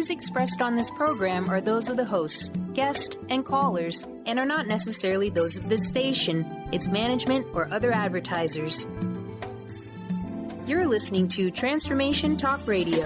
views expressed on this program are those of the hosts, guests, and callers, and are not necessarily those of this station, its management, or other advertisers. You're listening to Transformation Talk Radio.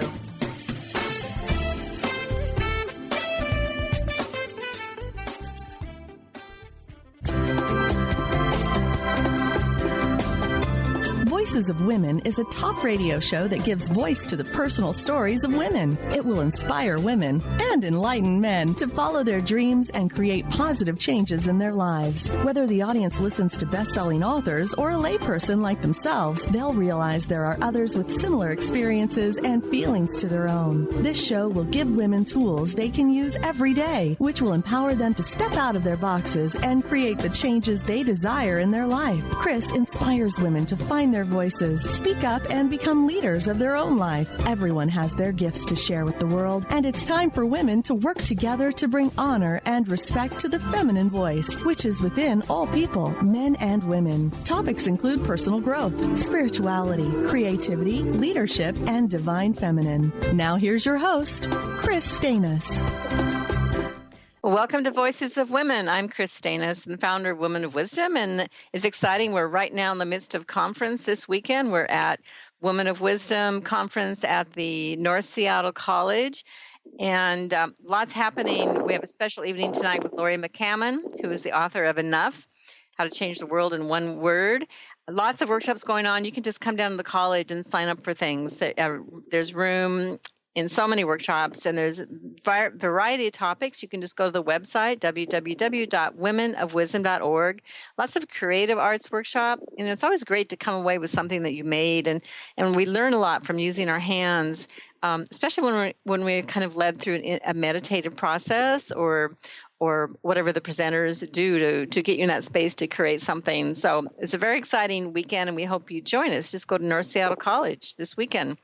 Voices of Women is a talk radio show that gives voice to the personal stories of women. It will inspire women and enlighten men to follow their dreams and create positive changes in their lives. Whether the audience listens to best-selling authors or a layperson like themselves, they'll realize there are others with similar experiences and feelings to their own. This show will give women tools they can use every day, which will empower them to step out of their boxes and create the changes they desire in their life. Kris inspires women to find their voices, speak up, and become leaders of their own life. Everyone has their gifts to share with the world, and it's time for women to work together to bring honor and respect to the feminine voice, which is within all people, men and women. Topics include personal growth, spirituality, creativity, leadership, and divine feminine. Now here's your host, Kris Steinnes. Welcome to Voices of Women. I'm Kris Steinnes, the founder of Women of Wisdom, and it's exciting. We're right now in the midst of conference this weekend. We're at Women of Wisdom conference at the North Seattle College, and lots happening. We have a special evening tonight with Laurie McCammon, who is the author of Enough, How to Change the World in One Word. Lots of workshops going on. You can just come down to the college and sign up for things. There's room in so many workshops, and there's a variety of topics. You can just go to the website, www.womenofwisdom.org. Lots of creative arts workshop, and it's always great to come away with something that you made, and we learn a lot from using our hands, especially when we kind of led through a meditative process or whatever the presenters do to get you in that space to create something. So it's a very exciting weekend, and we hope you join us. Just go to North Seattle College this weekend.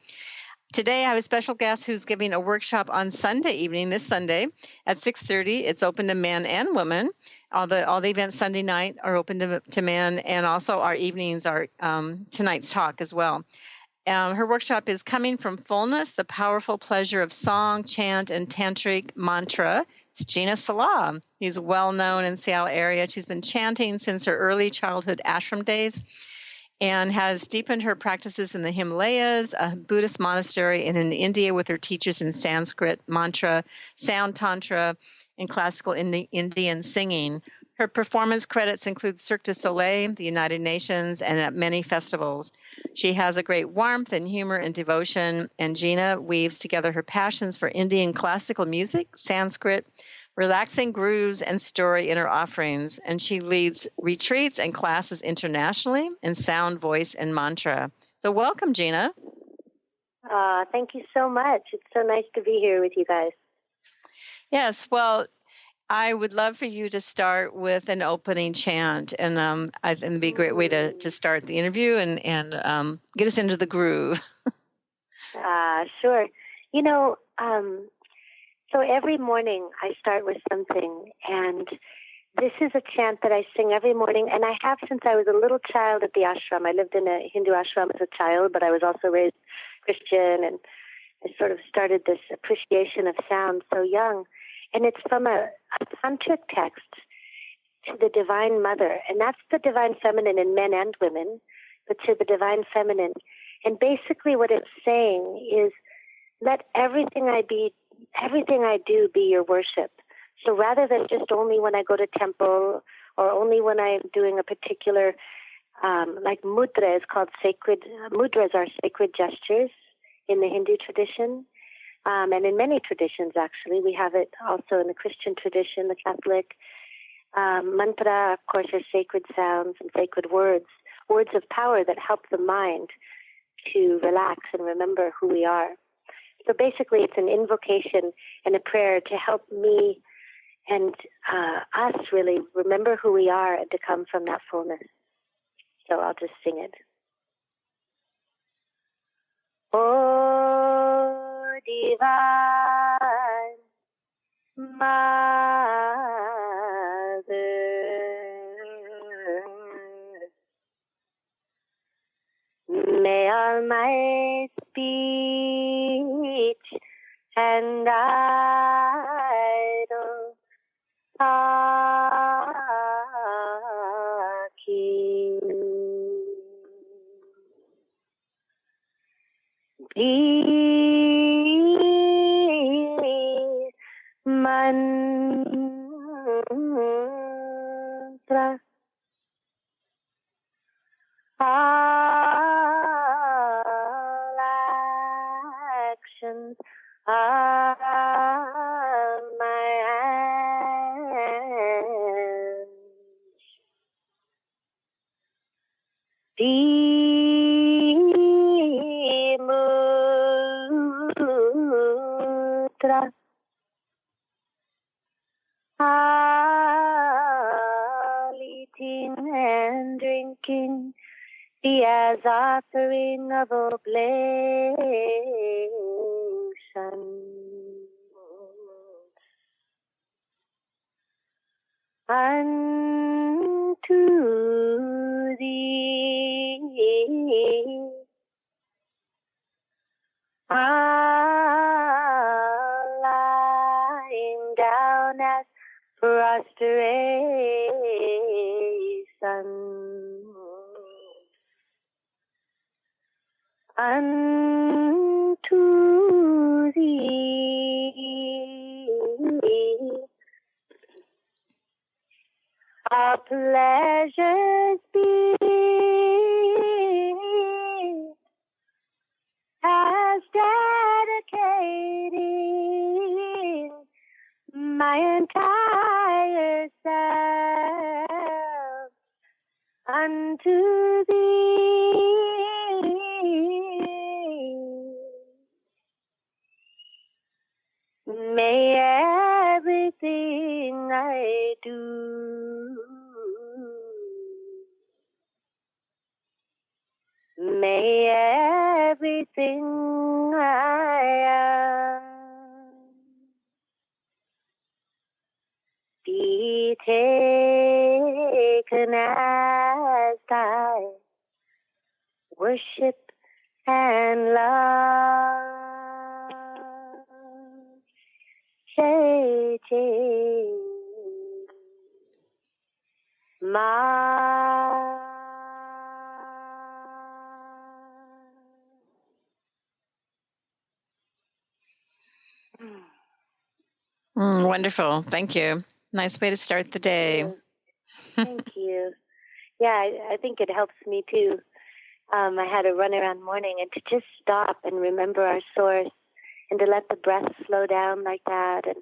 Today, I have a special guest who's giving a workshop on Sunday evening, this Sunday at 6:30. It's open to men and women. All the events Sunday night are open to men, and also our evenings are tonight's talk as well. Her workshop is Coming from Fullness, the Powerful Pleasure of Song, Chant, and Tantric Mantra. It's Gina Salá. She's well known in the Seattle area. She's been chanting since her early childhood ashram days, and has deepened her practices in the Himalayas, a Buddhist monastery, and in India with her teachers in Sanskrit, mantra, sound tantra, and classical Indian singing. Her performance credits include Cirque du Soleil, the United Nations, and at many festivals. She has a great warmth and humor and devotion, and Gina weaves together her passions for Indian classical music, Sanskrit, relaxing grooves, and story in her offerings, and she leads retreats and classes internationally in sound, voice, and mantra. So welcome, Gina. Thank you so much. It's so nice to be here with you guys. Yes, well, I would love for you to start with an opening chant, and it'd be a great way to start the interview and get us into the groove. Sure. So every morning I start with something, and this is a chant that I sing every morning, and I have since I was a little child at the ashram. I lived in a Hindu ashram as a child, but I was also raised Christian, and I sort of started this appreciation of sound so young. And it's from a tantric text to the Divine Mother, and that's the Divine Feminine in men and women, but to the Divine Feminine. And basically what it's saying is, let everything I do be your worship. So rather than just only when I go to temple or only when I'm doing a particular, like mudra is called sacred, mudras are sacred gestures in the Hindu tradition. And in many traditions, actually. We have it also in the Christian tradition, the Catholic. Mantra, of course, are sacred sounds and sacred words of power that help the mind to relax and remember who we are. So basically, it's an invocation and a prayer to help me and us really remember who we are and to come from that fullness. So I'll just sing it. Oh, Divine Mother, may all my speech and idle talking. Be mantra. All actions are my hands. Di mudra. All eating and drinking be as offering of oblation unto thee. Lying down as prostration unto thee. Our pleasures be as dedicating my entire self unto thee. May everything I do may everything I am be taken as thy worship and love. Wonderful. Thank you. Nice way to start the day. Thank you. Yeah, I think it helps me too. I had a run around morning, and to just stop and remember our source, and to let the breath slow down like that, and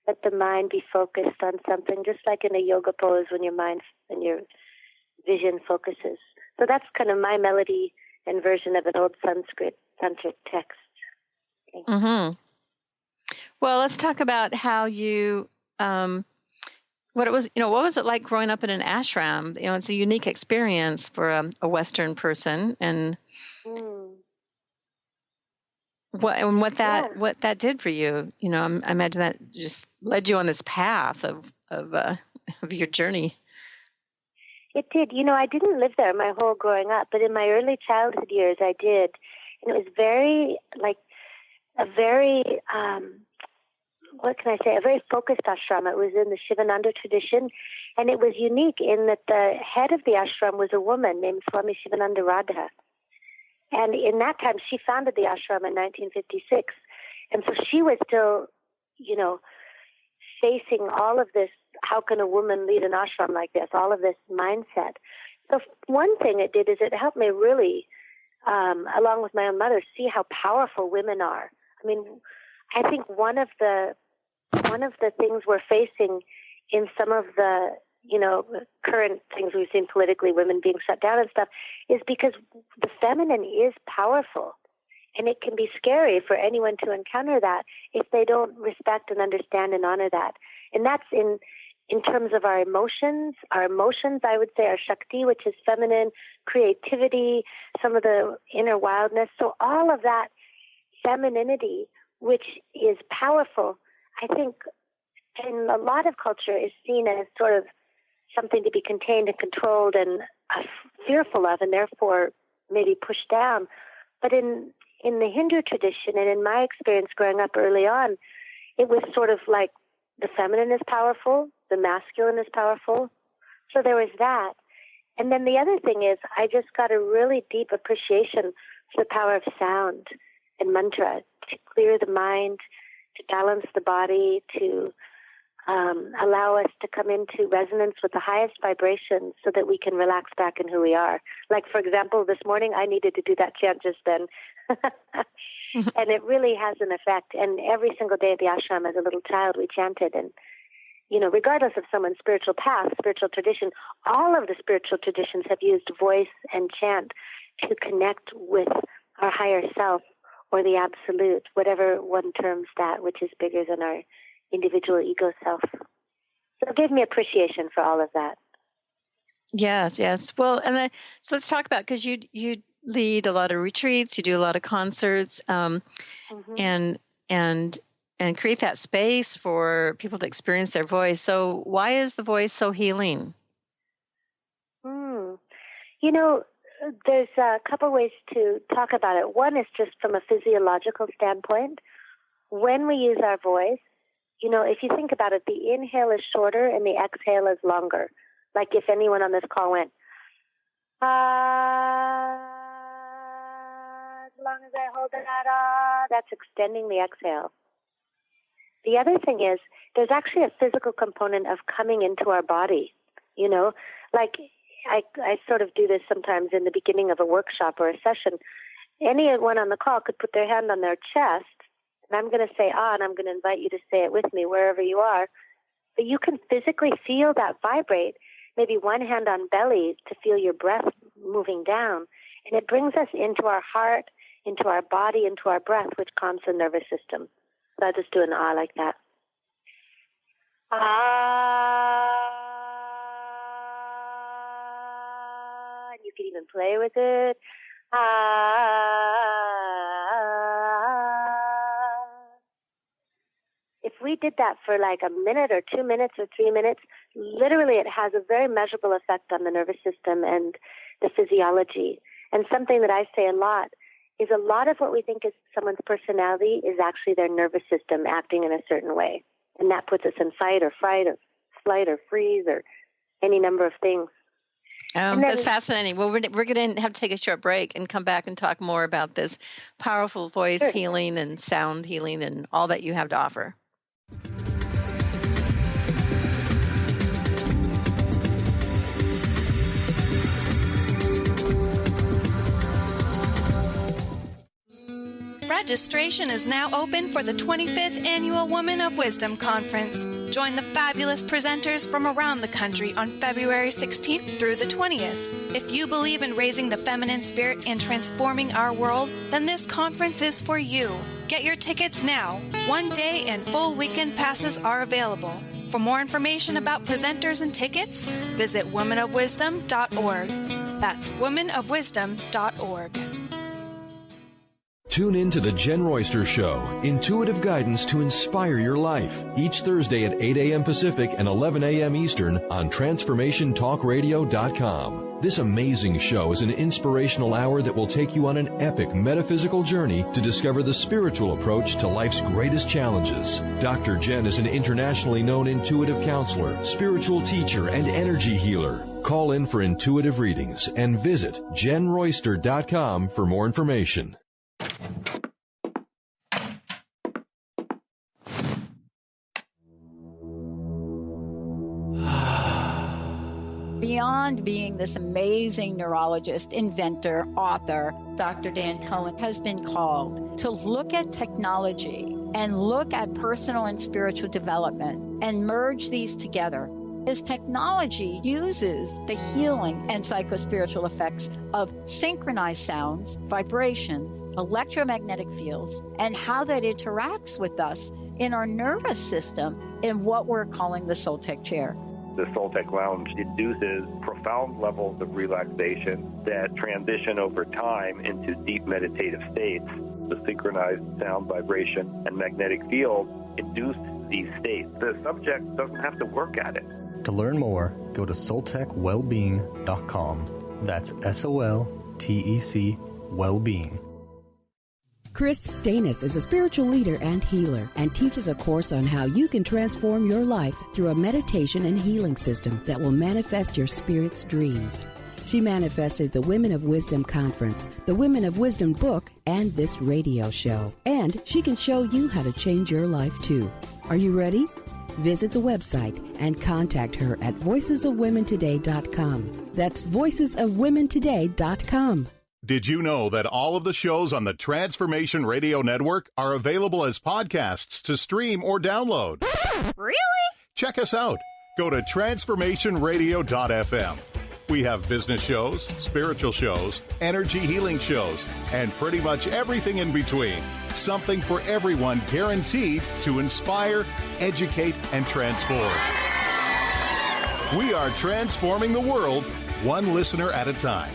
let the mind be focused on something, just like in a yoga pose when your mind and your vision focuses. So that's kind of my melody and version of an old Sanskrit Tantr text. Mm-hmm. Well, let's talk about how you, what was it like growing up in an ashram? It's a unique experience for a Western person, and what that did for you. I imagine that just led you on this path of your journey. It did. I didn't live there my whole growing up, but in my early childhood years, I did, and it was very what can I say, a very focused ashram. It was in the Shivananda tradition, and it was unique in that the head of the ashram was a woman named Swami Shivananda Radha. And in that time, she founded the ashram in 1956. And so she was still, facing all of this, how can a woman lead an ashram like this, all of this mindset. So one thing it did is it helped me really, along with my own mother, see how powerful women are. I mean, I think one of the things we're facing in some of the, current things we've seen politically, women being shut down and stuff, is because the feminine is powerful. And it can be scary for anyone to encounter that if they don't respect and understand and honor that. And that's in terms of our emotions. Our emotions, I would say, are Shakti, which is feminine, creativity, some of the inner wildness. So all of that femininity, which is powerful, I think in a lot of culture is seen as sort of something to be contained and controlled and fearful of, and therefore maybe pushed down. But in in the Hindu tradition and in my experience growing up early on, it was sort of like the feminine is powerful, the masculine is powerful. So there was that. And then the other thing is I just got a really deep appreciation for the power of sound and mantra to clear the mind, to balance the body, to allow us to come into resonance with the highest vibrations so that we can relax back in who we are. Like, for example, this morning I needed to do that chant just then. And it really has an effect. And every single day at the ashram as a little child, we chanted. And, you know, regardless of someone's spiritual path, spiritual tradition, all of the spiritual traditions have used voice and chant to connect with our higher self or the absolute, whatever one terms that, which is bigger than our individual ego self. So it gave me appreciation for all of that. Yes. Well, so let's talk about, because you lead a lot of retreats, you do a lot of concerts, and create that space for people to experience their voice. So why is the voice so healing? You know, there's a couple ways to talk about it. One is just from a physiological standpoint. When we use our voice, you know, if you think about it, the inhale is shorter and the exhale is longer. Like if anyone on this call went, as long as I hold it out, that's extending the exhale. The other thing is there's actually a physical component of coming into our body, you know, like I sort of do this sometimes in the beginning of a workshop or a session. Anyone on the call could put their hand on their chest, and I'm going to say, and I'm going to invite you to say it with me wherever you are. But you can physically feel that vibrate, maybe one hand on belly to feel your breath moving down. And it brings us into our heart, into our body, into our breath, which calms the nervous system. So I'll just do an like that. And you can even play with it. If we did that for like a minute or 2 minutes or 3 minutes, literally it has a very measurable effect on the nervous system and the physiology. And something that I say a lot is a lot of what we think is someone's personality is actually their nervous system acting in a certain way. And that puts us in fight or fright or flight or freeze or any number of things. That's fascinating. Well, we're going to have to take a short break and come back and talk more about this powerful voice healing and sound healing and all that you have to offer. Registration is now open for the 25th Annual Women of Wisdom Conference. Join the fabulous presenters from around the country on February 16th through the 20th. If you believe in raising the feminine spirit and transforming our world, then this conference is for you. Get your tickets now. One day and full weekend passes are available. For more information about presenters and tickets, visit womenofwisdom.org. That's womenofwisdom.org. Tune in to The Jen Royster Show, intuitive guidance to inspire your life, each Thursday at 8 a.m. Pacific and 11 a.m. Eastern on TransformationTalkRadio.com. This amazing show is an inspirational hour that will take you on an epic metaphysical journey to discover the spiritual approach to life's greatest challenges. Dr. Jen is an internationally known intuitive counselor, spiritual teacher, and energy healer. Call in for intuitive readings and visit JenRoyster.com for more information. Beyond being this amazing neurologist, inventor, author, Dr. Dan Cohen has been called to look at technology and look at personal and spiritual development and merge these together. His technology uses the healing and psychospiritual effects of synchronized sounds, vibrations, electromagnetic fields, and how that interacts with us in our nervous system in what we're calling the Soul Tech Chair. The Soul Tech Lounge induces profound levels of relaxation that transition over time into deep meditative states. The synchronized sound, vibration, and magnetic field induce these states. The subject doesn't have to work at it. To learn more, go to soultechwellbeing.com. That's SOLTEC Wellbeing. Kris Steinnes is a spiritual leader and healer and teaches a course on how you can transform your life through a meditation and healing system that will manifest your spirit's dreams. She manifested the Women of Wisdom Conference, the Women of Wisdom book, and this radio show. And she can show you how to change your life too. Are you ready? Visit the website and contact her at voicesofwomentoday.com. That's voicesofwomentoday.com. Did you know that all of the shows on the Transformation Radio Network are available as podcasts to stream or download? Really? Check us out. Go to transformationradio.fm. We have business shows, spiritual shows, energy healing shows, and pretty much everything in between. Something for everyone, guaranteed to inspire, educate, and transform. We are transforming the world, one listener at a time.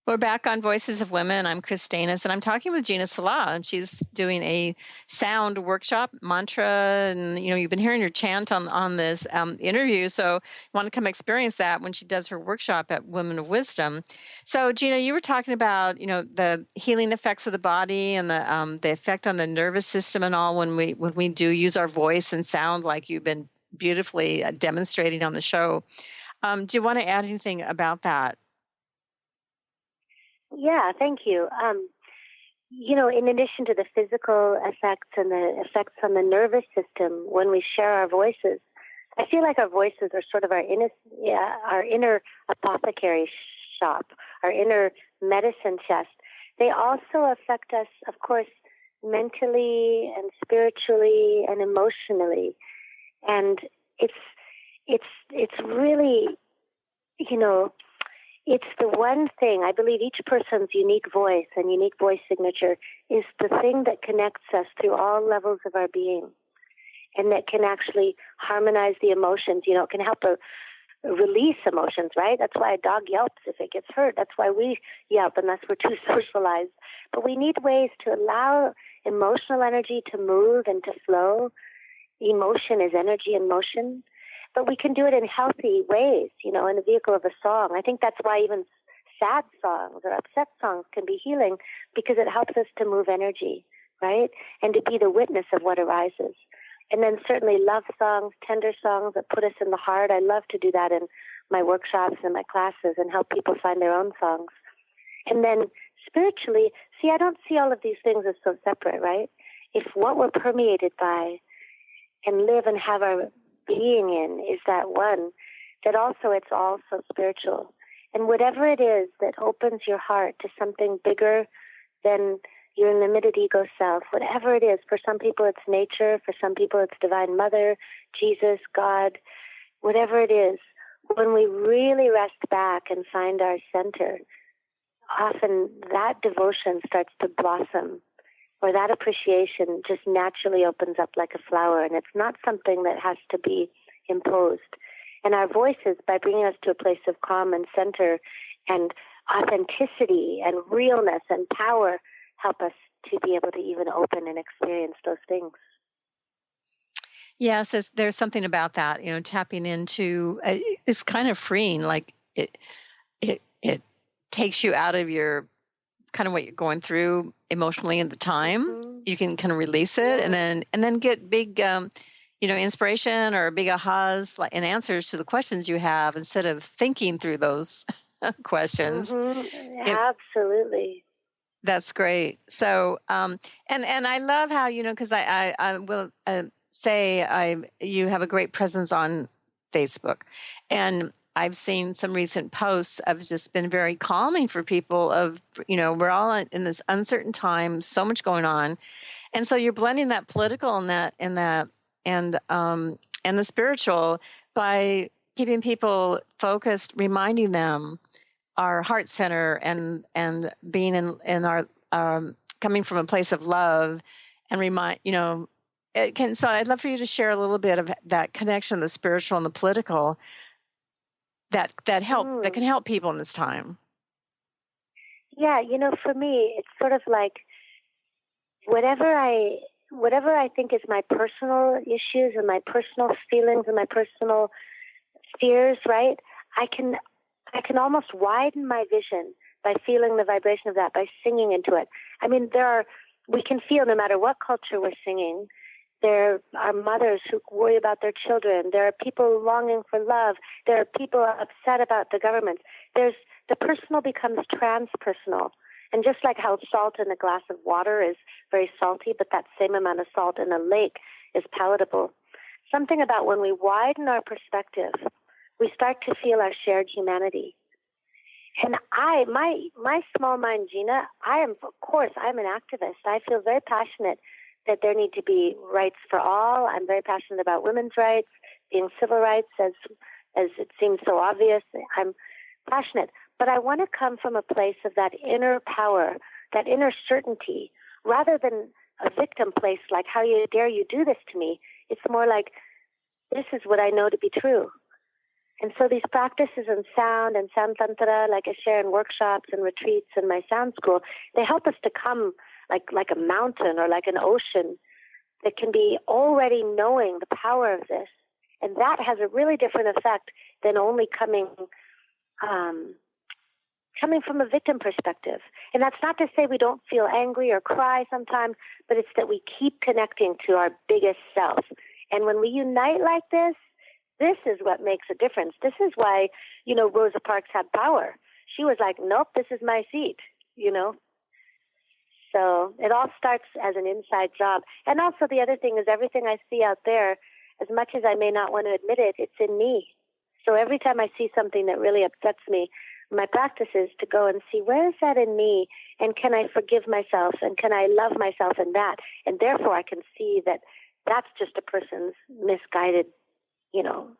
We're back on Voices of Women. I'm Kris Steinnes, and I'm talking with Gina Salá, and she's doing a sound workshop, mantra, and you've been hearing her chant on this interview, so you want to come experience that when she does her workshop at Women of Wisdom. So, Gina, you were talking about the healing effects of the body and the effect on the nervous system and all when we do use our voice and sound, like you've been beautifully demonstrating on the show. Do you want to add anything about that? Yeah, thank you. In addition to the physical effects and the effects on the nervous system, when we share our voices, I feel like our voices are sort of our inner apothecary shop, our inner medicine chest. They also affect us, of course, mentally and spiritually and emotionally. And it's really, it's the one thing, I believe each person's unique voice and unique voice signature is the thing that connects us through all levels of our being, and that can actually harmonize the emotions. It can help release emotions, right? That's why a dog yelps if it gets hurt. That's why we yelp, unless we're too socialized. But we need ways to allow emotional energy to move and to flow. Emotion is energy in motion. But we can do it in healthy ways, in the vehicle of a song. I think that's why even sad songs or upset songs can be healing, because it helps us to move energy, right? And to be the witness of what arises. And then certainly love songs, tender songs that put us in the heart. I love to do that in my workshops and my classes and help people find their own songs. And then spiritually, I don't see all of these things as so separate, right? If what we're permeated by and live and have our being in is that one, that also it's all so spiritual. And whatever it is that opens your heart to something bigger than your limited ego self, whatever it is, for some people it's nature, for some people it's Divine Mother, Jesus, God, whatever it is, when we really rest back and find our center, often that devotion starts to blossom, or that appreciation just naturally opens up like a flower, and it's not something that has to be imposed. And our voices, by bringing us to a place of calm and center and authenticity and realness and power, help us to be able to even open and experience those things. Yes, there's something about that, tapping into, it's kind of freeing, like it takes you out of your kind of what you're going through emotionally at the time. Mm-hmm. You can kind of release it, and then get big, inspiration or big ahas and answers to the questions you have instead of thinking through those questions. Mm-hmm. Absolutely. That's great. So, and I love how, because I will say you have a great presence on Facebook, and I've seen some recent posts have just been very calming for people of, we're all in this uncertain time, so much going on. And so you're blending that political and the spiritual by keeping people focused, reminding them our heart center and being in our, coming from a place of love, and so I'd love for you to share a little bit of that connection, the spiritual and the political, that can help people in this time. Yeah, for me, it's sort of like whatever whatever I think is my personal issues and my personal feelings and my personal fears, right? I can almost widen my vision by feeling the vibration of that, by singing into it. I mean, we can feel, no matter what culture we're singing, there are mothers who worry about their children. There are people longing for love. There are people upset about the government. The personal becomes transpersonal. And just like how salt in a glass of water is very salty, but that same amount of salt in a lake is palatable. Something about when we widen our perspective, we start to feel our shared humanity. And my small mind, Gina, I'm an activist. I feel very passionate that there need to be rights for all. I'm very passionate about women's rights, being civil rights, as it seems so obvious. I'm passionate. But I want to come from a place of that inner power, that inner certainty, rather than a victim place like, how dare you do this to me? It's more like, this is what I know to be true. And so these practices in sound and sound tantra, like I share in workshops and retreats in my sound school, they help us to come like a mountain or like an ocean that can be already knowing the power of this. And that has a really different effect than only coming from a victim perspective. And that's not to say we don't feel angry or cry sometimes, but it's that we keep connecting to our biggest self. And when we unite like this is what makes a difference. This is why, Rosa Parks had power. She was like, nope, this is my seat, So it all starts as an inside job. And also the other thing is, everything I see out there, as much as I may not want to admit it, it's in me. So every time I see something that really upsets me, my practice is to go and see, where is that in me? And can I forgive myself? And can I love myself in that? And therefore I can see that that's just a person's misguided,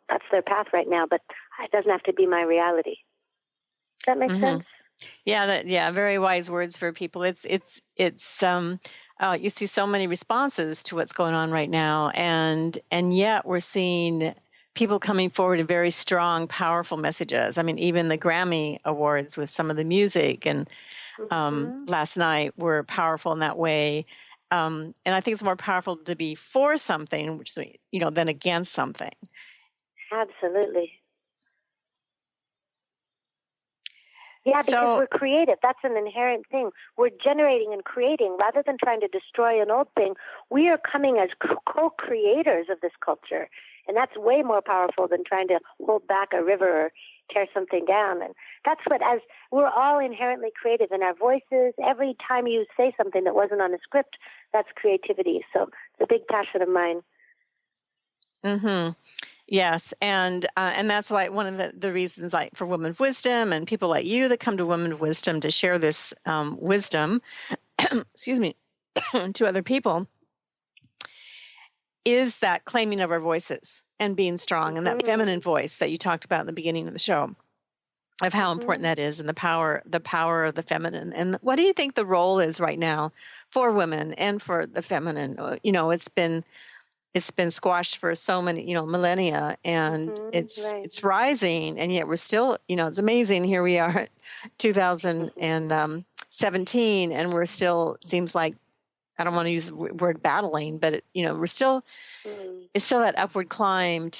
that's their path right now, but it doesn't have to be my reality. Does that make sense? Yeah, very wise words for people. It's you see so many responses to what's going on right now, and yet we're seeing people coming forward in very strong, powerful messages. I mean, even the Grammy Awards with some of the music and last night were powerful in that way. And I think it's more powerful to be for something, which than against something. Absolutely. Yeah, because we're creative. That's an inherent thing. We're generating and creating rather than trying to destroy an old thing. We are coming as co-creators of this culture. And that's way more powerful than trying to hold back a river or tear something down. And that's as we're all inherently creative in our voices. Every time you say something that wasn't on a script, that's creativity. So it's a big passion of mine. Mm-hmm. Yes, and that's why one of the reasons, like for Women of Wisdom and people like you that come to Women of Wisdom to share this wisdom, excuse me, to other people, is that claiming of our voices and being strong, and that feminine voice that you talked about in the beginning of the show, of how important that is, and the power of the feminine. And what do you think the role is right now for women and for the feminine? It's been squashed for so many, millennia, and it's rising, and yet we're still, it's amazing. Here we are at 2017, and we're still, seems like, I don't want to use the word battling, but we're still, it's still that upward climb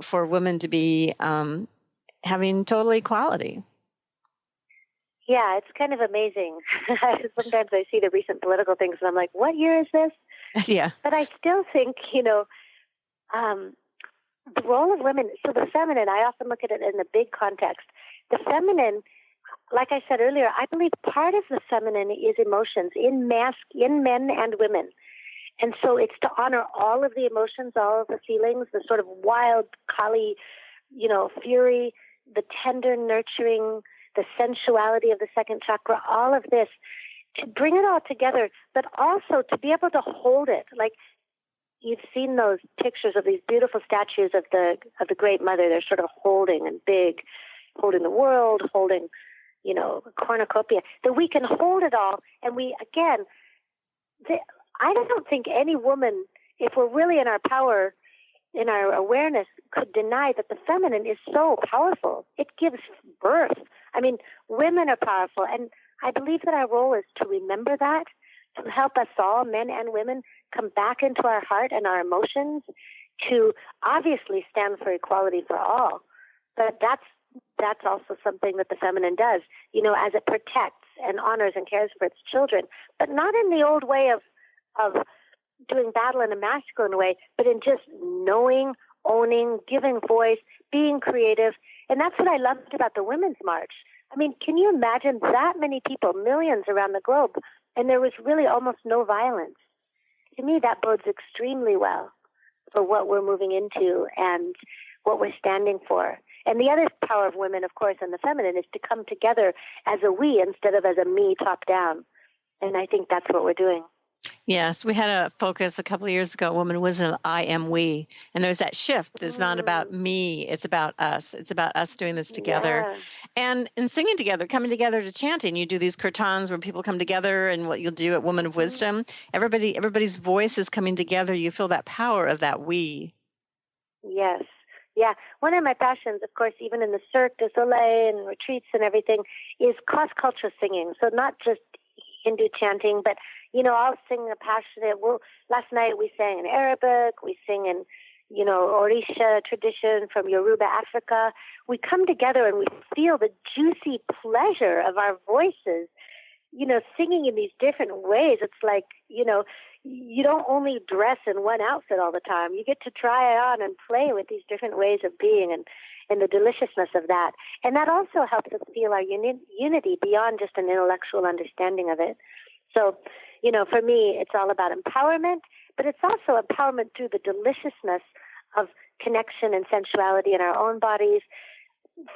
for women to be having total equality. Yeah, it's kind of amazing. Sometimes I see the recent political things, and I'm like, what year is this? Yeah. But I still think, the role of women, so the feminine, I often look at it in the big context. The feminine, like I said earlier, I believe part of the feminine is emotions in men and women. And so it's to honor all of the emotions, all of the feelings, the sort of wild, Kali, fury, the tender, nurturing, the sensuality of the second chakra, all of this, to bring it all together, but also to be able to hold it. Like, you've seen those pictures of these beautiful statues of the Great Mother. They're sort of holding and big, holding the world, holding, a cornucopia. That we can hold it all, and we, again, I don't think any woman, if we're really in our power, in our awareness, could deny that the feminine is so powerful. It gives birth. I mean, women are powerful, and I believe that our role is to remember that, to help us all, men and women, come back into our heart and our emotions to obviously stand for equality for all. But that's also something that the feminine does, as it protects and honors and cares for its children, but not in the old way of doing battle in a masculine way, but in just knowing, owning, giving voice, being creative. And that's what I loved about the Women's March. I mean, can you imagine that many people, millions around the globe, and there was really almost no violence? To me, that bodes extremely well for what we're moving into and what we're standing for. And the other power of women, of course, and the feminine is to come together as a we instead of as a me top down. And I think that's what we're doing. Yes, we had a focus a couple of years ago, Woman Wisdom, I am we. And there's that shift. It's not about me, it's about us. It's about us doing this together. Yeah. And singing together, coming together to chanting. You do these kirtans where people come together, and what you'll do at Woman of Wisdom, everybody's voice is coming together. You feel that power of that we. Yes. Yeah. One of my passions, of course, even in the Cirque du Soleil and retreats and everything, is cross-culture singing. So not just Hindu chanting, but, I'll sing a passionate. Last night we sang in Arabic, we sing in, Orisha tradition from Yoruba, Africa. We come together and we feel the juicy pleasure of our voices, singing in these different ways. It's like, you don't only dress in one outfit all the time. You get to try on and play with these different ways of being and the deliciousness of that. And that also helps us feel our unity beyond just an intellectual understanding of it. So, for me, it's all about empowerment, but it's also empowerment through the deliciousness of connection and sensuality in our own bodies,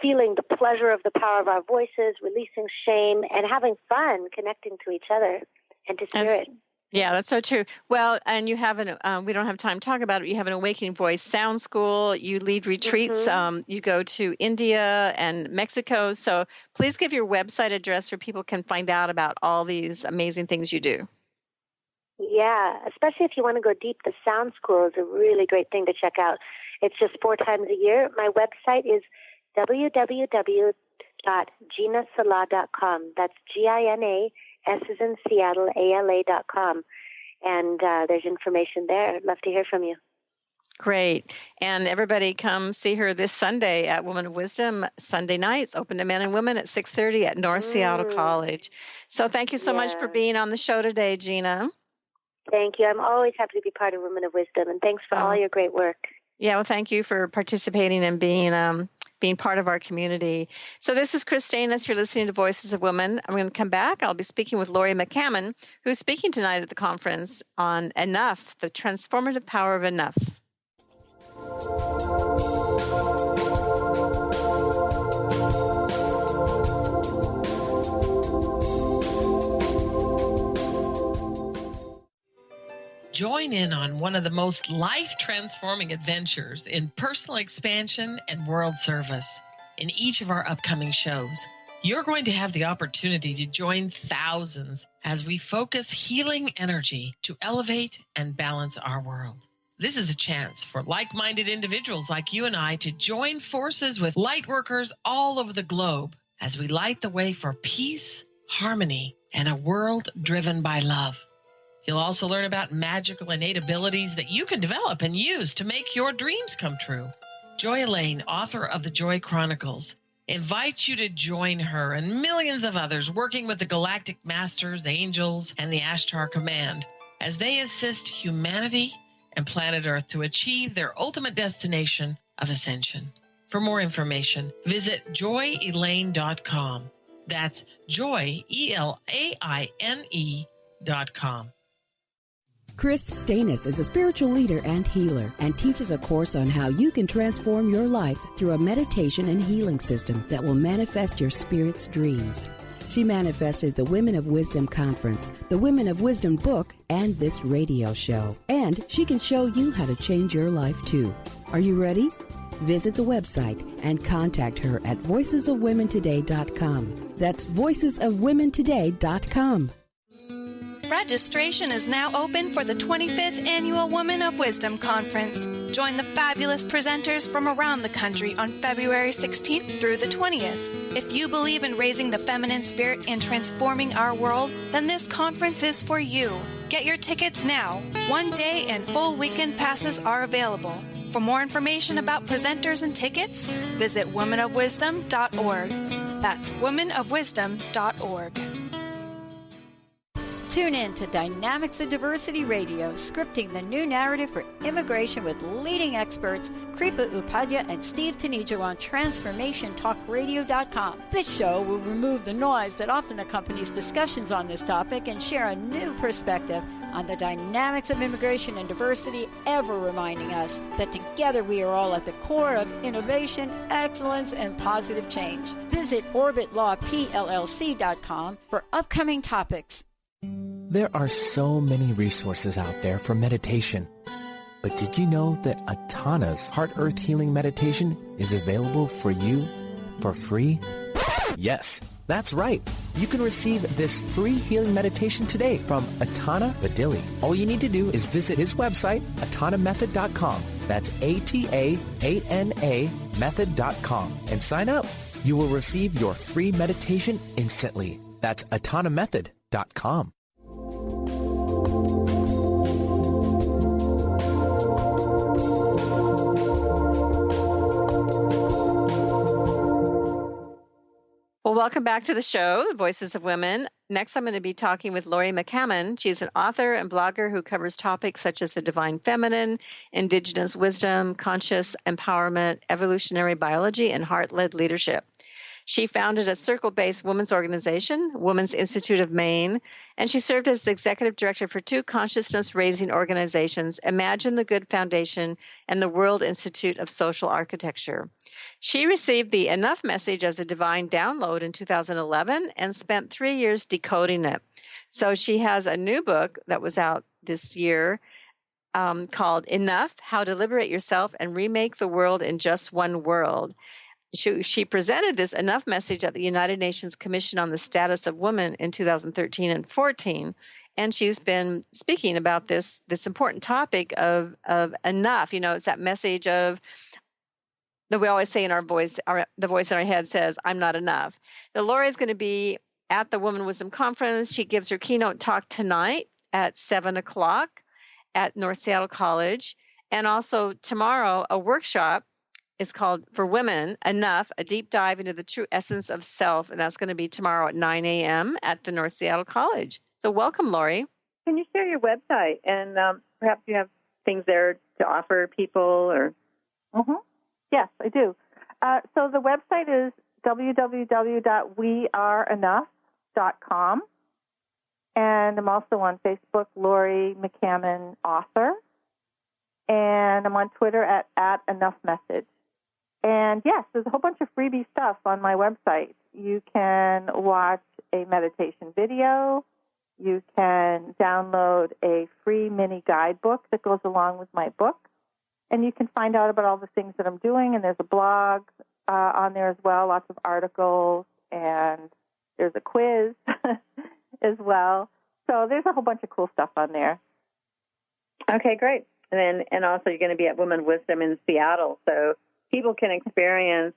feeling the pleasure of the power of our voices, releasing shame, and having fun connecting to each other and to spirit. Yeah, that's so true. Well, and you have we don't have time to talk about it. You have an Awakening Voice Sound School. You lead retreats. You go to India and Mexico. So please give your website address where people can find out about all these amazing things you do. Yeah, especially if you want to go deep, the Sound School is a really great thing to check out. It's just 4 times a year. My website is www.ginasalá.com. That's Gina, S is in Seattle, ALA.com. And there's information there. I'd love to hear from you. Great. And everybody come see her this Sunday at Woman of Wisdom, Sunday nights, open to men and women at 6:30 at North Seattle College. So thank you so much for being on the show today, Gina. Thank you. I'm always happy to be part of Women of Wisdom, and thanks for all your great work. Yeah, well, thank you for participating and being part of our community. So this is Kris Steinnes. You're listening to Voices of Women. I'm going to come back. I'll be speaking with Lori McCammon, who's speaking tonight at the conference on Enough, the transformative power of enough. Join in on one of the most life-transforming adventures in personal expansion and world service. In each of our upcoming shows, you're going to have the opportunity to join thousands as we focus healing energy to elevate and balance our world. This is a chance for like-minded individuals like you and I to join forces with lightworkers all over the globe as we light the way for peace, harmony, and a world driven by love. You'll also learn about magical innate abilities that you can develop and use to make your dreams come true. Joy Elaine, author of The Joy Chronicles, invites you to join her and millions of others working with the Galactic Masters, Angels, and the Ashtar Command as they assist humanity and planet Earth to achieve their ultimate destination of ascension. For more information, visit joyelaine.com. That's joy, ELAINE.com. Kris Steinnes is a spiritual leader and healer and teaches a course on how you can transform your life through a meditation and healing system that will manifest your spirit's dreams. She manifested the Women of Wisdom Conference, the Women of Wisdom book, and this radio show. And she can show you how to change your life too. Are you ready? Visit the website and contact her at voicesofwomentoday.com. That's voicesofwomentoday.com. Registration is now open for the 25th Annual Women of Wisdom Conference. Join the fabulous presenters from around the country on February 16th through the 20th. If you believe in raising the feminine spirit and transforming our world, then this conference is for you. Get your tickets now. One-day and full weekend passes are available. For more information about presenters and tickets, visit womenofwisdom.org. That's womenofwisdom.org. Tune in to Dynamics of Diversity Radio, scripting the new narrative for immigration with leading experts Kripa Upadhyaya and Steve Tanijo on TransformationTalkRadio.com. This show will remove the noise that often accompanies discussions on this topic and share a new perspective on the dynamics of immigration and diversity, ever reminding us that together we are all at the core of innovation, excellence, and positive change. Visit OrbitLawPLLC.com for upcoming topics. There are so many resources out there for meditation. But did you know that Atana's Heart Earth Healing Meditation is available for you for free? Yes, that's right. You can receive this free healing meditation today from Atana Vadili. All you need to do is visit his website, atanamethod.com. That's ATAANA method.com, and sign up. You will receive your free meditation instantly. That's atanamethod.com. Well, welcome back to the show, Voices of Women. Next, I'm going to be talking with Lori McCammon. She's an author and blogger who covers topics such as the divine feminine, indigenous wisdom, conscious empowerment, evolutionary biology, and heart-led leadership. She founded a circle-based women's organization, Women's Institute of Maine, and she served as the executive director for two consciousness-raising organizations, Imagine the Good Foundation and the World Institute of Social Architecture. She received the Enough message as a divine download in 2011 and spent 3 years decoding it. So she has a new book that was out this year called Enough, How to Liberate Yourself and Remake the World in Just One World. She presented this Enough message at the United Nations Commission on the Status of Women in 2013 and 14, and she's been speaking about this important topic of enough. You know, it's that message of that we always say in our voice, the voice in our head says, I'm not enough. Now, Lori is going to be at the Women Wisdom Conference. She gives her keynote talk tonight at 7 o'clock at North Seattle College, and also tomorrow a workshop. It's called For Women, Enough, a deep dive into the true essence of self, and that's going to be tomorrow at 9 a.m. at the North Seattle College. So welcome, Lori. Can you share your website, and perhaps you have things there to offer people? Or Yes, I do. So the website is www.weareenough.com, and I'm also on Facebook, Lori McCammon Author, and I'm on Twitter at @EnoughMessage. And yes, there's a whole bunch of freebie stuff on my website. You can watch a meditation video. You can download a free mini guidebook that goes along with my book. And you can find out about all the things that I'm doing. And there's a blog on there as well, lots of articles. And there's a quiz as well. So there's a whole bunch of cool stuff on there. Okay, great. And also you're going to be at Women Wisdom in Seattle. So people can experience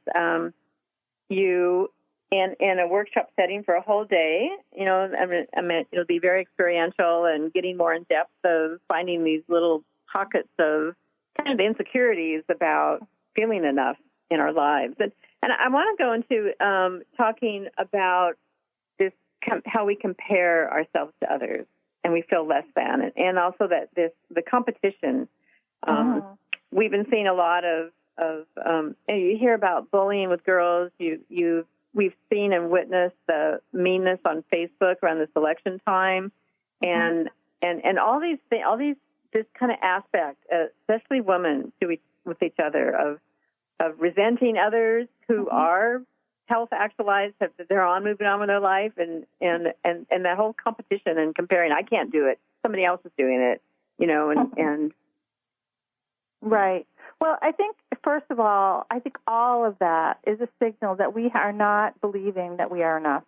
you in a workshop setting for a whole day. You know, I mean, it'll be very experiential and getting more in depth of finding these little pockets of kind of insecurities about feeling enough in our lives. And I want to go into talking about this, how we compare ourselves to others and we feel less than, and also that the competition. We've been seeing a lot of you hear about bullying with girls. We've seen and witnessed the meanness on Facebook around this election time, and all these this kind of aspect, especially women with each other, of resenting others who are self-actualized, they're moving on with their life, and that whole competition and comparing. I can't do it. Somebody else is doing it, you know, and right. Well, I think, first of all, all of that is a signal that we are not believing that we are enough.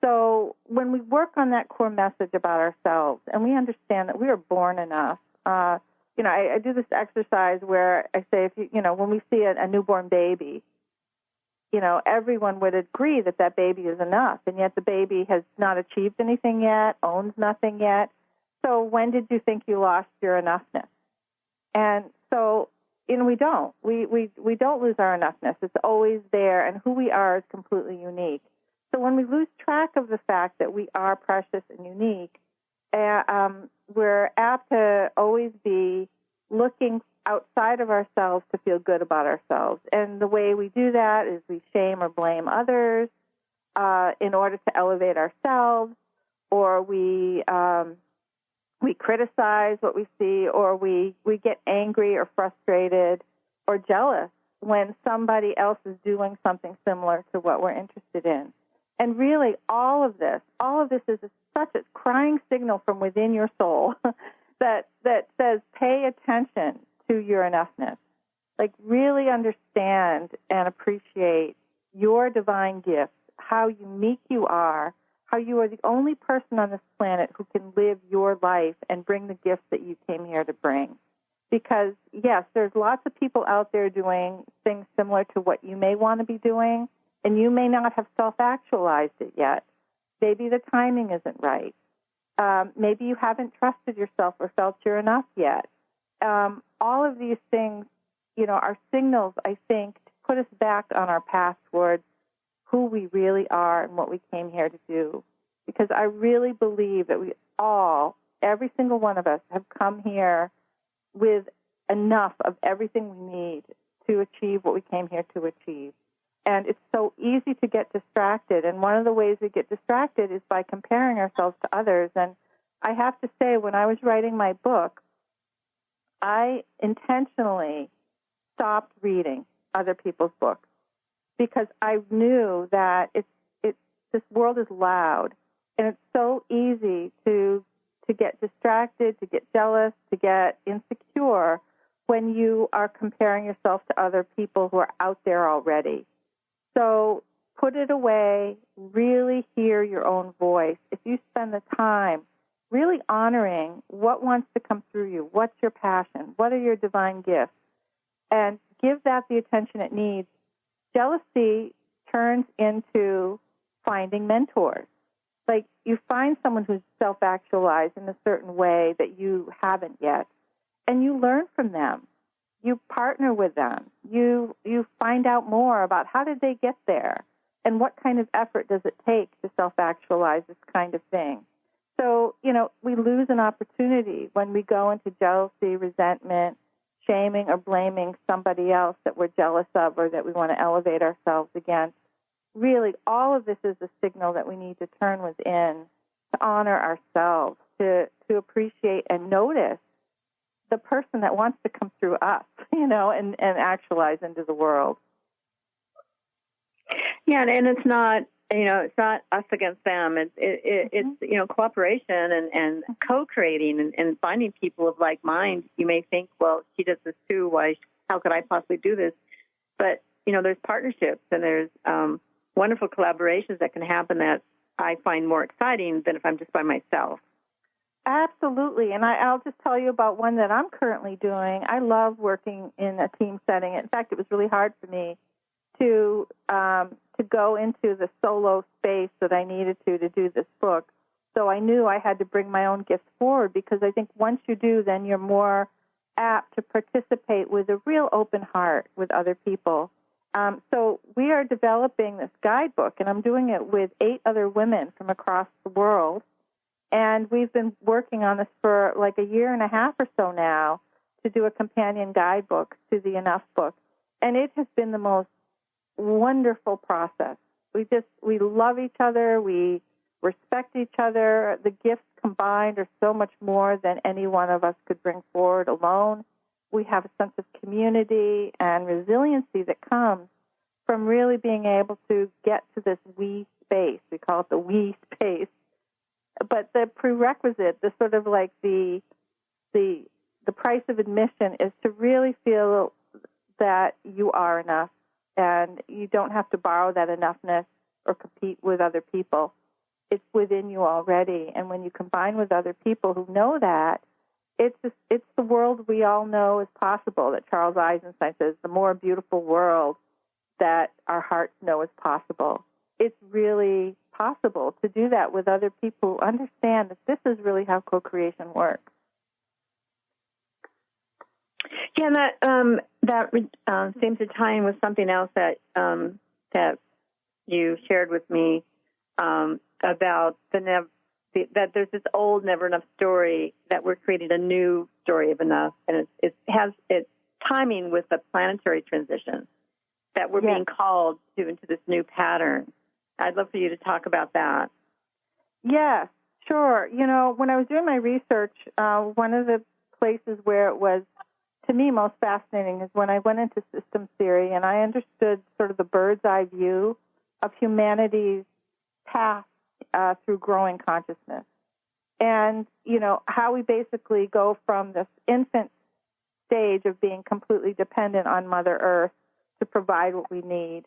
So when we work on that core message about ourselves and we understand that we are born enough, you know, I do this exercise where I say, when we see a newborn baby, you know, everyone would agree that baby is enough, and yet the baby has not achieved anything yet, owns nothing yet. So when did you think you lost your enoughness? And so, we don't. We don't lose our enoughness. It's always there, and who we are is completely unique. So when we lose track of the fact that we are precious and unique, we're apt to always be looking outside of ourselves to feel good about ourselves. And the way we do that is we shame or blame others in order to elevate ourselves, or we criticize what we see, or we get angry or frustrated or jealous when somebody else is doing something similar to what we're interested in. And really, all of this is such a crying signal from within your soul that says, pay attention to your enoughness. Like, really understand and appreciate your divine gifts, how unique you are, how you are the only person on this planet who can live your life and bring the gifts that you came here to bring. Because, yes, there's lots of people out there doing things similar to what you may want to be doing, and you may not have self-actualized it yet. Maybe the timing isn't right. Maybe you haven't trusted yourself or felt you're enough yet. All of these things, are signals, I think, to put us back on our path towards who we really are and what we came here to do. Because I really believe that we all, every single one of us, have come here with enough of everything we need to achieve what we came here to achieve. And it's so easy to get distracted. And one of the ways we get distracted is by comparing ourselves to others. And I have to say, when I was writing my book, I intentionally stopped reading other people's books because I knew that this world is loud, and it's so easy to get distracted, to get jealous, to get insecure when you are comparing yourself to other people who are out there already. So put it away, really hear your own voice. If you spend the time really honoring what wants to come through you, what's your passion, what are your divine gifts, and give that the attention it needs, jealousy turns into finding mentors. Like, you find someone who's self-actualized in a certain way that you haven't yet, and you learn from them. You partner with them. You find out more about how did they get there, and what kind of effort does it take to self-actualize this kind of thing. So, we lose an opportunity when we go into jealousy, resentment, shaming, or blaming somebody else that we're jealous of or that we want to elevate ourselves against. Really, all of this is a signal that we need to turn within, to honor ourselves, to appreciate and notice the person that wants to come through us, and actualize into the world. Yeah, and it's not, it's not us against them. It's cooperation and co-creating and finding people of like mind. You may think, well, she does this too. How could I possibly do this? But, there's partnerships and there's wonderful collaborations that can happen that I find more exciting than if I'm just by myself. Absolutely. And I'll just tell you about one that I'm currently doing. I love working in a team setting. In fact, it was really hard for me to go into the solo space that I needed to do this book. So I knew I had to bring my own gifts forward, because I think once you do, then you're more apt to participate with a real open heart with other people. So we are developing this guidebook, and I'm doing it with 8 other women from across the world. And we've been working on this for like a year and a half or so now to do a companion guidebook to the Enough book. And it has been the most wonderful process. We love each other. We respect each other. The gifts combined are so much more than any one of us could bring forward alone. We have a sense of community and resiliency that comes from really being able to get to this we space. We call it the we space. But the prerequisite, the sort of like the price of admission, is to really feel that you are enough, and you don't have to borrow that enoughness or compete with other people. It's within you already. And when you combine with other people who know that, it's the world we all know is possible, that Charles Eisenstein says, the more beautiful world that our hearts know is possible. It's really possible to do that with other people who understand that this is really how co-creation works. Yeah, and that seems to tie in with something else that you shared with me about that there's this old never enough story, that we're creating a new story of enough, and it's timing with the planetary transition that we're being called to into this new pattern. I'd love for you to talk about that. Yes, sure. You know, when I was doing my research, one of the places where it was, to me, most fascinating is when I went into systems theory and I understood sort of the bird's eye view of humanity's path through growing consciousness. And, you know, how we basically go from this infant stage of being completely dependent on Mother Earth to provide what we need,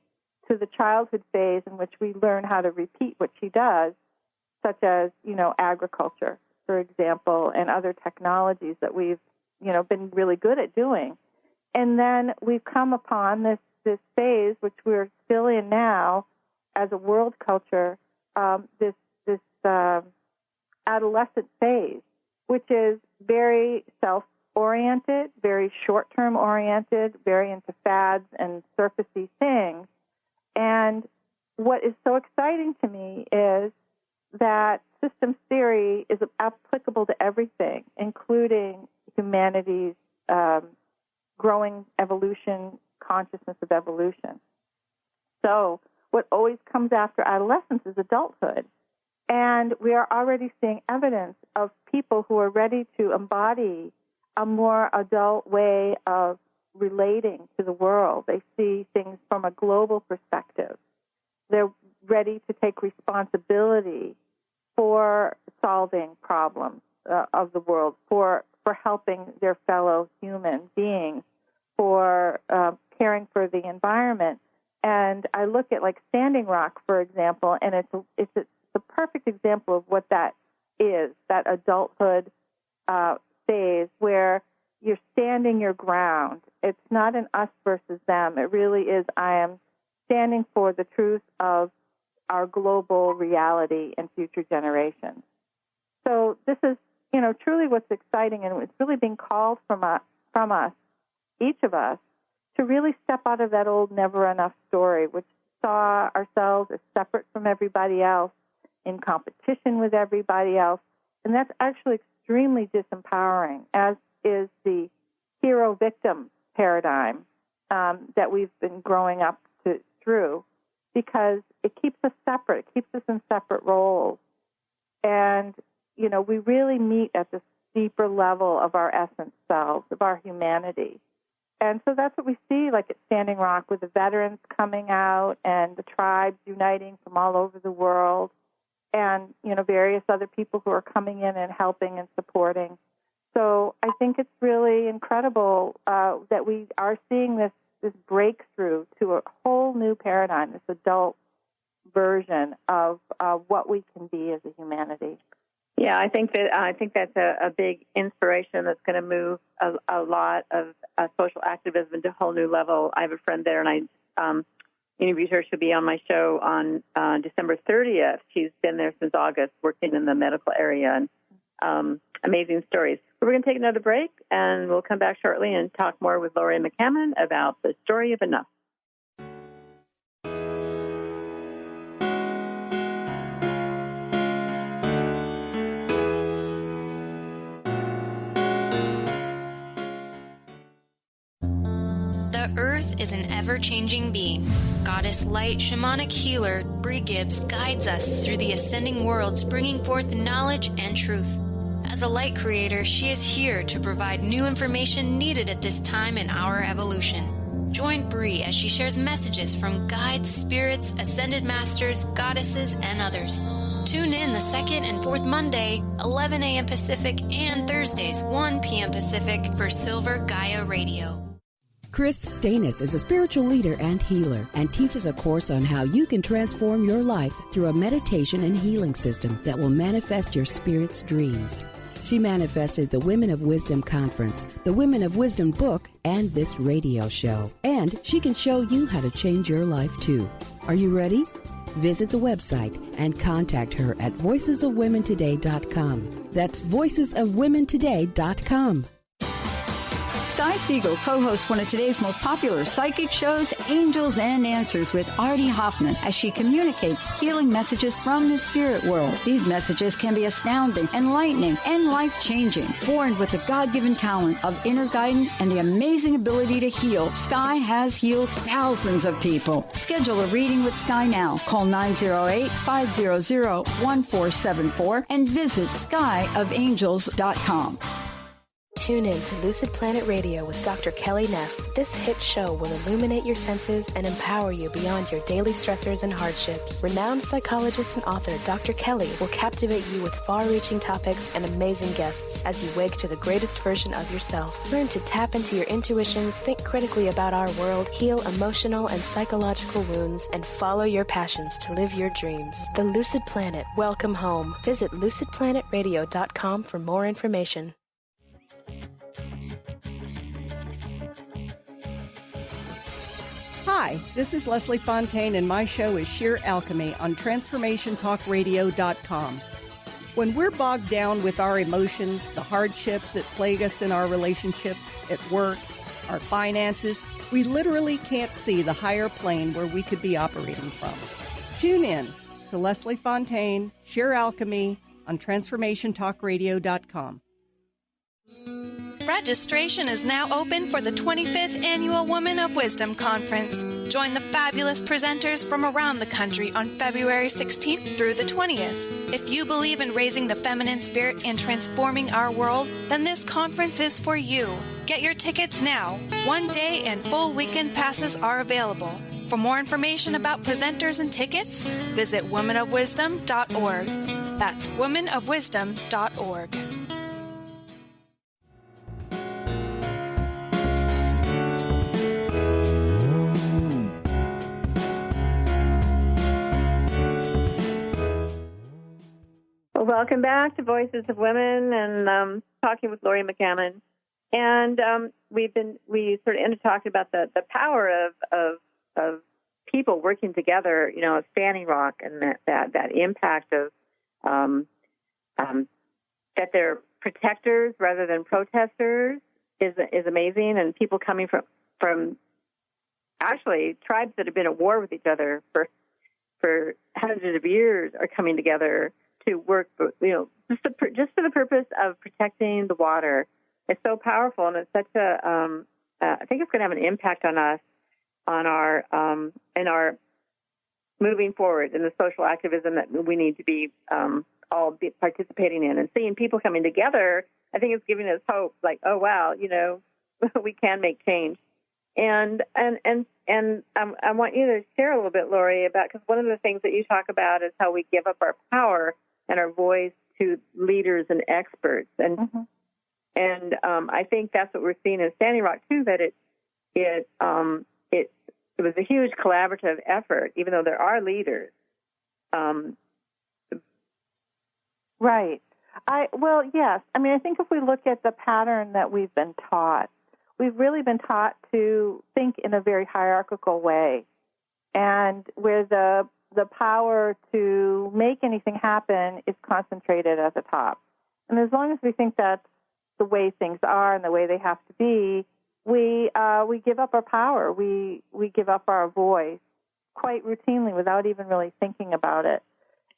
to the childhood phase in which we learn how to repeat what she does, such as, you know, agriculture, for example, and other technologies that we've, you know, been really good at doing. And then we've come upon this phase, which we're still in now as a world culture, this adolescent phase, which is very self-oriented, very short-term oriented, very into fads and surfacey things. And what is so exciting to me is that systems theory is applicable to everything, including humanity's growing evolution, consciousness of evolution. So what always comes after adolescence is adulthood. And we are already seeing evidence of people who are ready to embody a more adult way of relating to the world. They see things from a global perspective. They're ready to take responsibility for solving problems of the world, for helping their fellow human beings, for caring for the environment. And I look at like Standing Rock, for example, and it's a perfect example of what that is, that adulthood phase where you're standing your ground. It's not an us versus them. It really is, I am standing for the truth of our global reality and future generations. So this is, you know, truly what's exciting, and it's really being called from us, each of us, to really step out of that old never enough story, which saw ourselves as separate from everybody else, in competition with everybody else. And that's actually extremely disempowering, as is the hero-victim paradigm that we've been growing up through, because it keeps us separate. It keeps us in separate roles. And, you know, we really meet at this deeper level of our essence selves, of our humanity. And so that's what we see, like at Standing Rock, with the veterans coming out and the tribes uniting from all over the world, and, you know, various other people who are coming in and helping and supporting. So I think it's really incredible that we are seeing this breakthrough to a whole new paradigm, this adult version of what we can be as a humanity. Yeah, I think that's a big inspiration that's going to move a lot of social activism to a whole new level. I have a friend there, and I interviewed her. She'll be on my show on December 30th. She's been there since August, working in the medical area, and amazing stories. We're going to take another break, and we'll come back shortly and talk more with Lori McCammon about the story of enough. The Earth is an ever-changing being. Goddess Light Shamanic Healer Bree Gibbs guides us through the ascending worlds, bringing forth knowledge and truth. As a light creator, she is here to provide new information needed at this time in our evolution. Join Bree as she shares messages from guides, spirits, ascended masters, goddesses, and others. Tune in the second and fourth Monday, 11 a.m. Pacific, and Thursdays, 1 p.m. Pacific for Silver Gaia Radio. Kris Steinnes is a spiritual leader and healer and teaches a course on how you can transform your life through a meditation and healing system that will manifest your spirit's dreams. She manifested the Women of Wisdom Conference, the Women of Wisdom book, and this radio show. And she can show you how to change your life too. Are you ready? Visit the website and contact her at voicesofwomentoday.com. That's voicesofwomentoday.com. Sky Siegel co-hosts one of today's most popular psychic shows, Angels and Answers, with Artie Hoffman, as she communicates healing messages from the spirit world. These messages can be astounding, enlightening, and life-changing. Born with the God-given talent of inner guidance and the amazing ability to heal, Sky has healed thousands of people. Schedule a reading with Sky now. Call 908-500-1474 and visit skyofangels.com. Tune in to Lucid Planet Radio with Dr. Kelly Neff. This hit show will illuminate your senses and empower you beyond your daily stressors and hardships. Renowned psychologist and author Dr. Kelly will captivate you with far-reaching topics and amazing guests as you wake to the greatest version of yourself. Learn to tap into your intuitions, think critically about our world, heal emotional and psychological wounds, and follow your passions to live your dreams. The Lucid Planet. Welcome home. Visit lucidplanetradio.com for more information. Hi, this is Leslie Fontaine, and my show is Sheer Alchemy on TransformationTalkRadio.com. When we're bogged down with our emotions, the hardships that plague us in our relationships, at work, our finances, we literally can't see the higher plane where we could be operating from. Tune in to Leslie Fontaine, Sheer Alchemy on TransformationTalkRadio.com. Registration is now open for the 25th Annual Women of Wisdom Conference. Join the fabulous presenters from around the country on February 16th through the 20th. If you believe in raising the feminine spirit and transforming our world, then this conference is for you. Get your tickets now. One-day and full weekend passes are available. For more information about presenters and tickets, visit womenofwisdom.org. That's womenofwisdom.org. Welcome back to Voices of Women, and talking with Lori McCammon. And we sort of ended talking about the power of people working together, at Standing Rock, and that impact of that they're protectors rather than protesters is amazing, and people coming from actually tribes that have been at war with each other for hundreds of years are coming together to work, just for the purpose of protecting the water. It's so powerful, and it's such I think it's going to have an impact on us, on our moving forward in the social activism that we need to be all be participating in, and seeing people coming together. I think it's giving us hope. Like, oh wow, we can make change. And I want you to share a little bit, Lori, about, because one of the things that you talk about is how we give up our power and our voice to leaders and experts, and I think that's what we're seeing in Standing Rock too. That it was a huge collaborative effort, even though there are leaders. Right. Yes. I mean, I think if we look at the pattern that we've been taught, we've really been taught to think in a very hierarchical way, and where the power to make anything happen is concentrated at the top. And as long as we think that's the way things are and the way they have to be, we give up our power. We give up our voice quite routinely without even really thinking about it.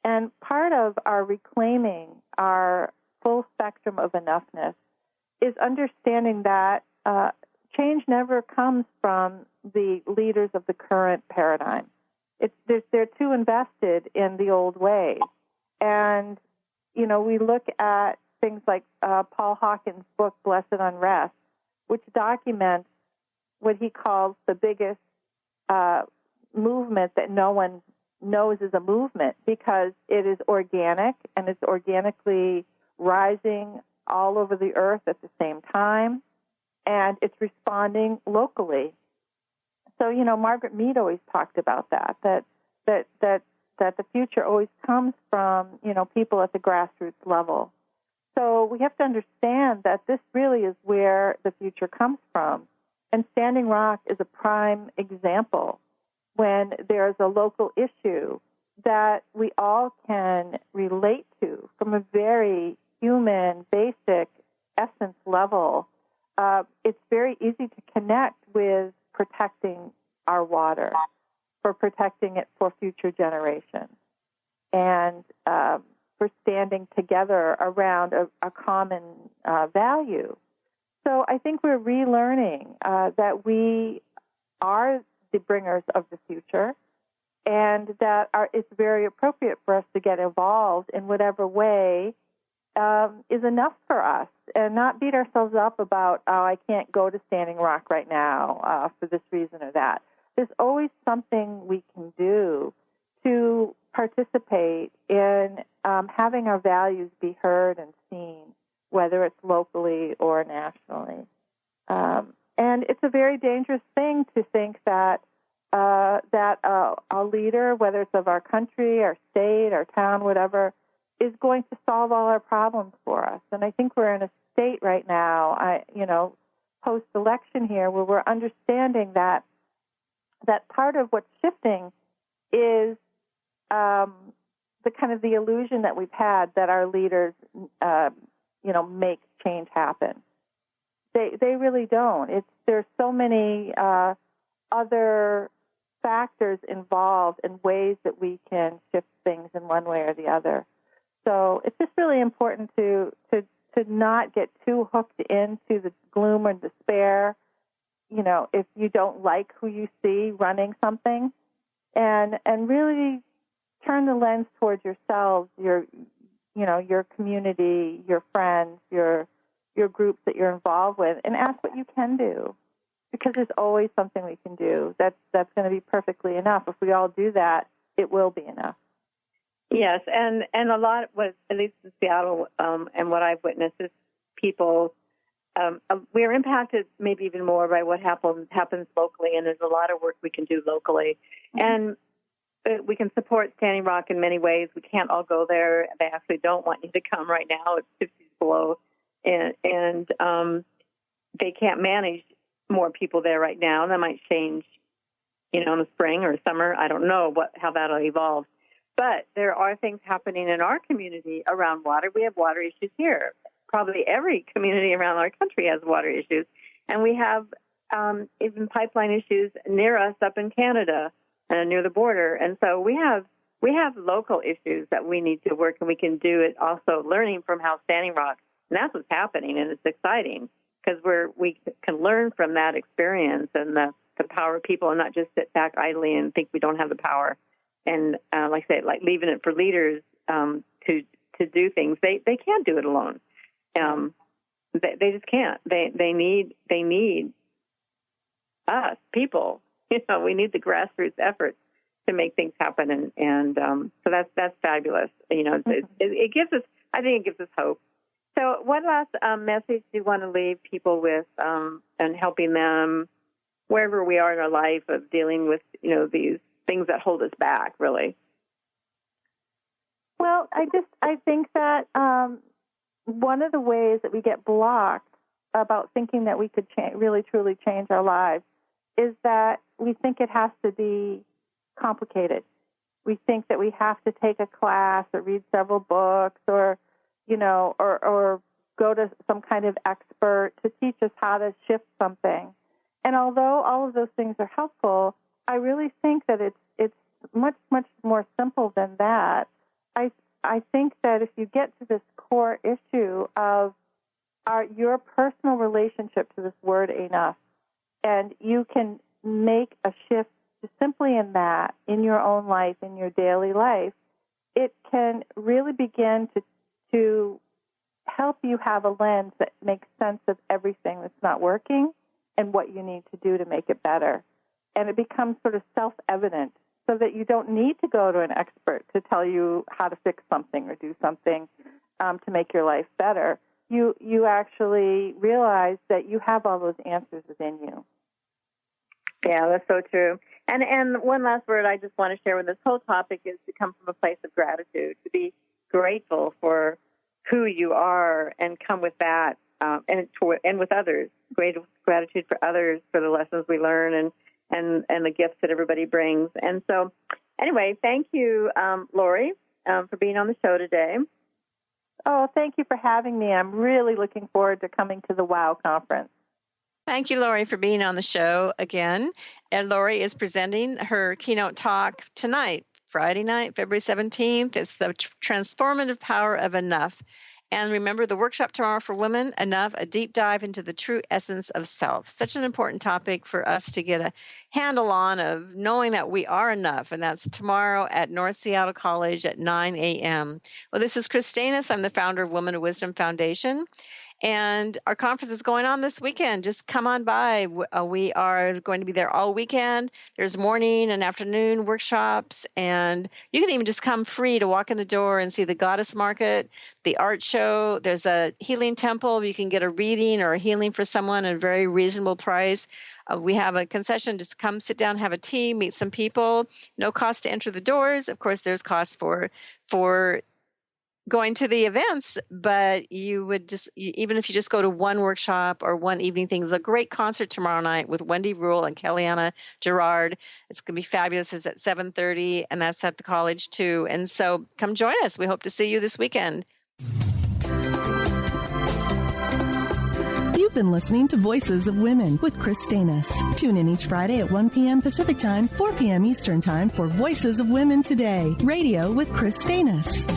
And part of our reclaiming our full spectrum of enoughness is understanding that change never comes from the leaders of the current paradigm. They're too invested in the old ways. And, we look at things like Paul Hawkins' book, Blessed Unrest, which documents what he calls the biggest movement that no one knows is a movement, because it is organic, and it's organically rising all over the earth at the same time, and it's responding locally. So, Margaret Mead always talked about that the future always comes from, people at the grassroots level. So we have to understand that this really is where the future comes from. And Standing Rock is a prime example. When there's a local issue, that we all can relate to from a very human, basic essence level. It's very easy to connect with protecting our water, for protecting it for future generations, and for standing together around a common value. So I think we're relearning that we are the bringers of the future, and that it's very appropriate for us to get involved in whatever way is enough for us, and not beat ourselves up about, oh, I can't go to Standing Rock right now for this reason or that. There's always something we can do to participate in having our values be heard and seen, whether it's locally or nationally. And it's a very dangerous thing to think that a leader, whether it's of our country, our state, our town, whatever, is going to solve all our problems for us. And I think we're in a state right now, post-election here, where we're understanding that part of what's shifting is the kind of the illusion that we've had that our leaders, make change happen. They really don't. There's so many other factors involved in ways that we can shift things in one way or the other. So it's just really important to not get too hooked into the gloom or despair. If you don't like who you see running something, and really turn the lens towards yourselves, your community, your friends, your groups that you're involved with, and ask what you can do, because there's always something we can do. That's going to be perfectly enough. If we all do that, it will be enough. Yes, and a lot, at least in Seattle, and what I've witnessed is people, we're impacted maybe even more by what happens locally, and there's a lot of work we can do locally. And we can support Standing Rock in many ways. We can't all go there. They actually don't want you to come right now. It's 50 below, and they can't manage more people there right now. That might change, in the spring or summer. I don't know how that'll evolve. But there are things happening in our community around water. We have water issues here. Probably every community around our country has water issues. And we have even pipeline issues near us up in Canada, near the border. And so we have local issues that we need to work, and we can do it also learning from how Standing Rock. And that's what's happening, and it's exciting because we can learn from that experience and the power of people, and not just sit back idly and think we don't have the power. And like I say, like leaving it for leaders to do things. They can't do it alone. They just can't. They need us, people. We need the grassroots efforts to make things happen, and so that's fabulous. It gives us. I think it gives us hope. So, what last message do you want to leave people with, and helping them wherever we are in our life of dealing with these things that hold us back, really? Well, I think that one of the ways that we get blocked about thinking that we could really truly change our lives is that we think it has to be complicated. We think that we have to take a class or read several books or go to some kind of expert to teach us how to shift something. And although all of those things are helpful, I really think that it's much, much more simple than that. I think that if you get to this core issue of your personal relationship to this word enough, and you can make a shift just simply in that, in your own life, in your daily life, it can really begin to help you have a lens that makes sense of everything that's not working and what you need to do to make it better. And it becomes sort of self-evident, so that you don't need to go to an expert to tell you how to fix something or do something to make your life better. You actually realize that you have all those answers within you. Yeah, that's so true. And one last word I just want to share with this whole topic is to come from a place of gratitude, to be grateful for who you are and come with that, and with others, gratitude for others, for the lessons we learn and the gifts that everybody brings. And so anyway, thank you, Lori, for being on the show today. Oh, thank you for having me. I'm really looking forward to coming to the WOW conference. Thank you, Lori, for being on the show again. And Lori is presenting her keynote talk tonight, Friday night, February 17th. It's the transformative power of enough. And remember, the workshop tomorrow for women, Enough, a deep dive into the true essence of self. Such an important topic for us to get a handle on, of knowing that we are enough. And that's tomorrow at North Seattle College at 9 a.m. Well, this is Kris Steinnes. I'm the founder of Women of Wisdom Foundation. And our conference is going on this weekend. Just come on by. We are going to be there all weekend. There's morning and afternoon workshops, and you can even just come free to walk in the door and see the Goddess Market, the art show. There's a healing temple. You can get a reading or a healing for someone at a very reasonable price. We have a concession. Just come sit down, have a tea, meet some people. No cost to enter the doors. Of course, there's cost for going to the events, but you would just, even if you just go to one workshop or one evening thing, there's a great concert tomorrow night with Wendy Rule and Kellyanna Gerard. It's going to be fabulous. It's at 7:30, and that's at the college too. And so come join us. We hope to see you this weekend. You've been listening to Voices of Women with Kris Steinnes. Tune in each Friday at 1 p.m. Pacific Time, 4 p.m. Eastern Time for Voices of Women Today, radio with Kris Steinnes.